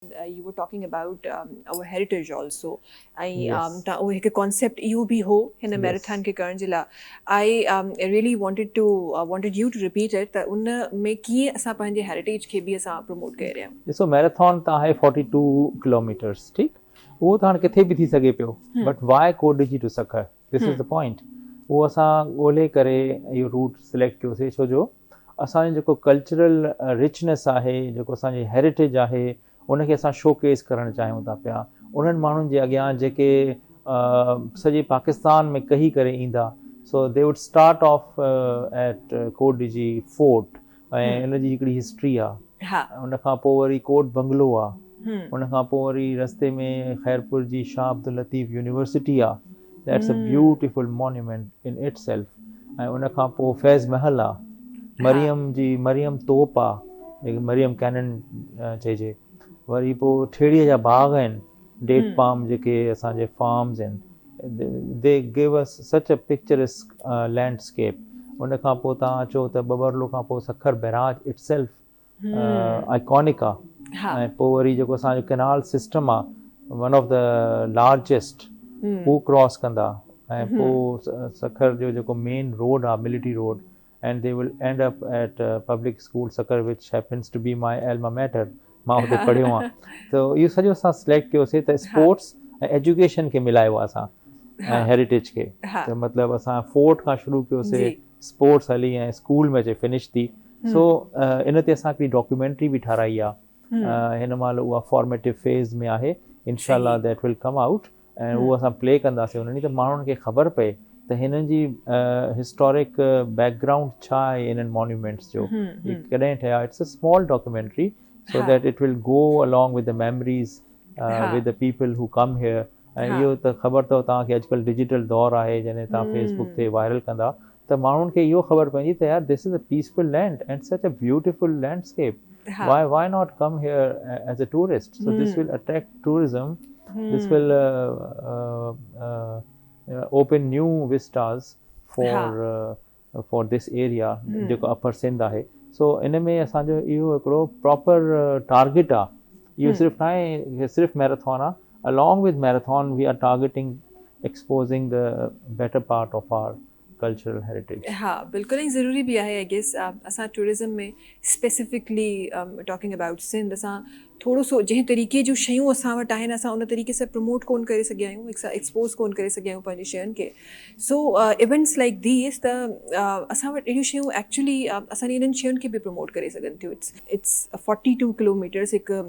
You were talking about our heritage also. Yes. Ta उहो हिकु concept इहो बि हो हिन Yes. मैराथन खे करण जे लाइ. I really wanted you to repeat it त उन में कीअं असां पंहिंजे heritage खे बि असां promote करे रहिया आहियूं. ॾिसो मैराथन त आहे 42 किलोमीटर्स ठीकु उहो त हाणे किथे बि थी सघे पियो but via Kotdiji to Sukkur this is the point उहो असां ॻोल्हे करे इहो रूट सिलेक्ट कयोसीं छो जो असांजो जेको कल्चरल रिचनेस आहे जेको असांजी हेरिटेज आहे उनखे असां शोकेस करणु चाहियूं था पिया उन्हनि माण्हुनि जे अॻियां जेके सॼे पाकिस्तान में कही करे ईंदा so they would start off at Kotdiji fort ऐं इनजी हिकिड़ी हिस्ट्री आहे हा उन खां पोइ वरी कोट बंगलो आहे उन खां पोइ वरी रस्ते में ख़ैरपुर जी शाह अब्दुल लतीफ़ यूनिवर्सिटी आहे that's a beautiful monument in it self ऐं उन खां पोइ फैज़ महल आहे मरियम तोप आहे मरियम कैनन चइजे वरी पोइ ठेड़ीअ जा बाग आहिनि डेट पाम जेके असांजे फार्म्स आहिनि दे गिव अस सच अ पिक्चरिस्क लैंडस्केप उन खां पोइ तव्हां अचो त बबरलो खां पोइ Sukkur barrage it self iconic आहे ऐं पोइ वरी जेको असांजो कैनाल सिस्टम आहे वन ऑफ द लार्जेस्ट हू क्रॉस कंदा ऐं पोइ सखर जो जेको मेन रोड आहे military road and they will end up at public school Sakar which happens to be my alma mater मां हुते पढ़ियो आहियां त इहो सॼो असां सिलेक्ट कयोसीं त स्पोर्ट्स ऐं एजुकेशन खे मिलायो आहे असां ऐं हेरिटेज खे त मतिलबु असां फोर्ट खां शुरू कयोसीं स्पोर्ट्स हली ऐं स्कूल में अचे फिनिश थी सो इन ते असां हिकिड़ी डॉक्यूमेंट्री बि ठाराई आहे हिन महिल उहा फॉर्मेटिव फेज़ में आहे इनशाला दैट विल कम आउट ऐं उहो असां प्ले कंदासीं उन ॾींहुं त माण्हुनि खे ख़बर पए त हिननि जी हिस्टोरिक बैकग्राउंड छा आहे इन्हनि मॉन्यूमेंट्स जो कॾहिं ठहिया it's a small documentary so that it will go along with the memories with the people who come here ऐं इहो त ख़बर अथव तव्हांखे अॼुकल्ह डिजिटल दौरु आहे जॾहिं तव्हां फेसबुक ते वायरल कंदा त माण्हुनि खे इहो ख़बर पवंदी त यार this is a peaceful land and such a beautiful landscape why not come here as a tourist so this will attract tourism this will open new vistas for this area जेको अपर सिंध आहे सो इन में असांजो इहो हिकिड़ो proper target आहे इहो सिर्फ़ु न आहे सिर्फ़ु मैराथन आहे along with marathon we are targeting exposing the better part of our cultural heritage हाँ बिल्कुलु ई ज़रूरी बि आहे आई गेस असां टूरिज़म में स्पेसिफिकली टॉकिंग अबाउट सिंध असां थोरो सो जंहिं तरीक़े जूं शयूं असां वटि आहिनि असां उन तरीक़े सां प्रमोट कोन करे सघिया आहियूं एक्सपोज़ कोन करे सघिया आहियूं पंहिंजी शयुनि खे सो इवेंट्स लाइक दीस त असां वटि अहिड़ियूं शयूं एक्चुअली असांजी इन्हनि शयुनि खे बि प्रमोट करे सघनि थियूं इट्स 42 किलोमीटर्स हिकु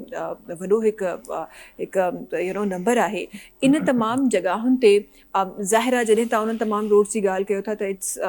वॾो हिकु नंबर आहे इन तमामु जॻहुनि ते ज़ाहिर आहे जॾहिं तव्हां उन्हनि तमामु रोड्स जी ॻाल्हि कयो था त इट्स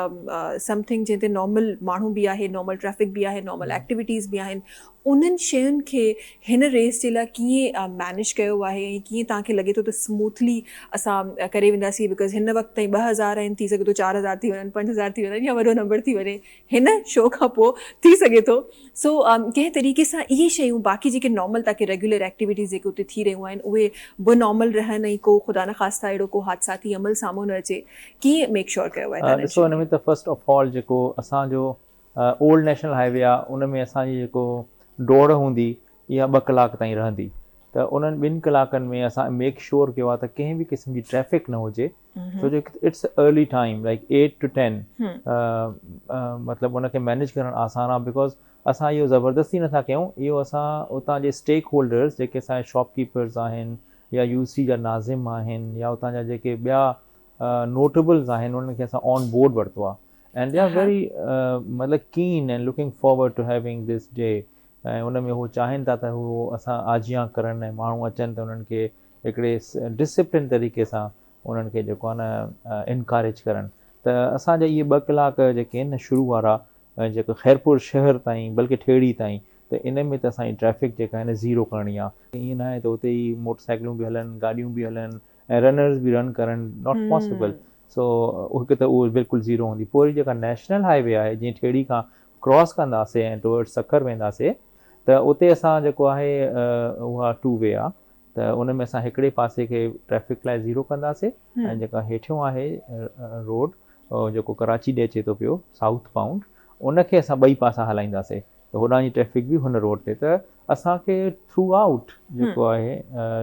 समथिंग जंहिं ते नॉर्मल माण्हू बि आहे नॉर्मल ट्रैफिक बि आहे नॉर्मल एक्टिविटीज़ बि आहिनि उन्हनि शयुनि खे हिन रेस जे लाइ कीअं मैनेज कयो आहे ऐं कीअं तव्हांखे लॻे थो त स्मूथली असां करे वेंदासीं बिकॉज़ हिन वक़्तु ताईं 2000 आहिनि थी सघे थो 4000 थी वञनि 5000 थी वञनि या वॾो नंबर थी वञे हिन शो खां पोइ थी सघे थो सो कंहिं तरीक़े सां इहे शयूं बाक़ी जेके नॉर्मल ताकी रेगुलर एक्टिविटीज़ जेके उते थी रहियूं आहिनि उहे बि नॉर्मल रहनि ऐं को ख़ुदा न ख़ास्ता अहिड़ो को हादसाती अमल साम्हूं न अचे कीअं मेक श्योर कयो आहे ॾिसो हिन में त फस्ट ऑफ ऑल जेको असांजो ओल्ड नेशनल हाईवे आहे उन में असांजी जेको दौड़ हूंदी इहा 2 कलाक ताईं रहंदी त उन्हनि 2 कलाकनि में असां मेक श्योर कयो आहे त कंहिं बि क़िस्म जी ट्रैफिक न हुजे छो जो it's early time like 8 to 10 मतिलबु उनखे मैनेज करणु आसान आहे बिकॉज़ असां इहो ज़बरदस्ती नथा कयूं इहो असां उतां जे स्टेक होल्डर्स जेके असांजे शॉपकीपर्स आहिनि या यूसी जा नाज़िम आहिनि या उतां जा जेके ॿिया नोटेबल्स आहिनि उन्हनि खे असां ऑन बोर्ड वरितो आहे एंड दे आर वेरी मतिलबु keen and looking forward to having this day ऐं उन में हू चाहिनि था त हू असां आजियां करनि ऐं माण्हू अचनि त उन्हनि खे हिकिड़े डिसिप्लिन तरीक़े सां उन्हनि खे जेको आहे न इनकरेज करनि त असांजा इहे 2 कलाक जेके आहिनि न शुरू वारा जेको ख़ैरपुर शहर ताईं बल्कि ठेड़ी ताईं त इन में त असांजी ट्रैफिक जेका आहे न ज़ीरो करणी आहे ईअं न आहे त उते ई मोटरसाइकिलूं बि हलनि गाॾियूं बि हलनि ऐं रनर्स बि रन करनि नॉट पॉसिबल सो हिकु त उहो बिल्कुलु ज़ीरो हूंदी पोइ वरी जेका नेशनल हाईवे आहे जीअं ठेड़ी खां क्रॉस कंदासीं ऐं टुवर्ड्स सखर वेंदासीं त उते असां जेको आहे उहा 2 वे आहे त उन में असां हिकिड़े पासे खे ट्रैफिक लाइ ज़ीरो कंदासीं ऐं जेका हेठियों आहे रोड जेको कराची ॾे अचे थो पियो साउथ बाउंड उनखे असां 2 पासा हलाईंदासीं त होॾां जी ट्रैफिक बि हुन रोड ते त असांखे थ्रू आउट जेको आहे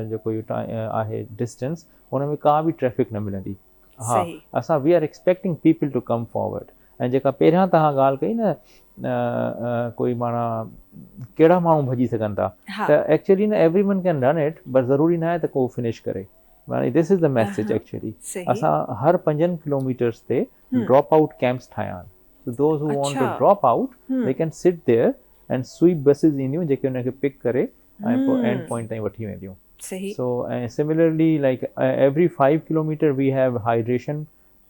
जेको इहो आहे डिस्टेंस हुन में का बि ट्रैफिक न मिलंदी. हा, सही. असां we are expecting people to come forward. ऐं जेका पहिरियां तव्हां ॻाल्हि कई न कोई माना कहिड़ा माण्हू भॼी सघनि था, हा. त एक्चुअली न every one can run it, but ज़रूरी न आहे त को फिनिश करे. माना this is the message actually. सही. असां हर 5 किलोमीटर्स ते ड्रॉप आउट कैंप्स ठाहिया आहिनि. So those who want to अच्छा. drop out, they can sit there and sweep buses ईंदियूं जेके उनखे पिक करे ऐं पोइ एंड पॉइंट ताईं वठी वेंदियूं. सही. So similarly, like every 5 kilometer we have hydration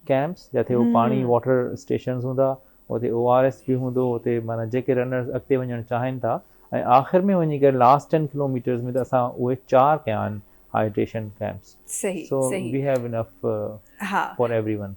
camps जिथे उहो पाणी वाटर स्टेशंस हूंदा, उते ORS बि हूंदो, उते माना जेके रनर्स अॻिते वञणु चाहिनि था. ऐं आख़िर में वञी करे लास्ट 10 किलोमीटर्स में त असां उहे 4 कया आहिनि हाइड्रेशन कैंप्स. सही. So सही. we have enough हा. for everyone.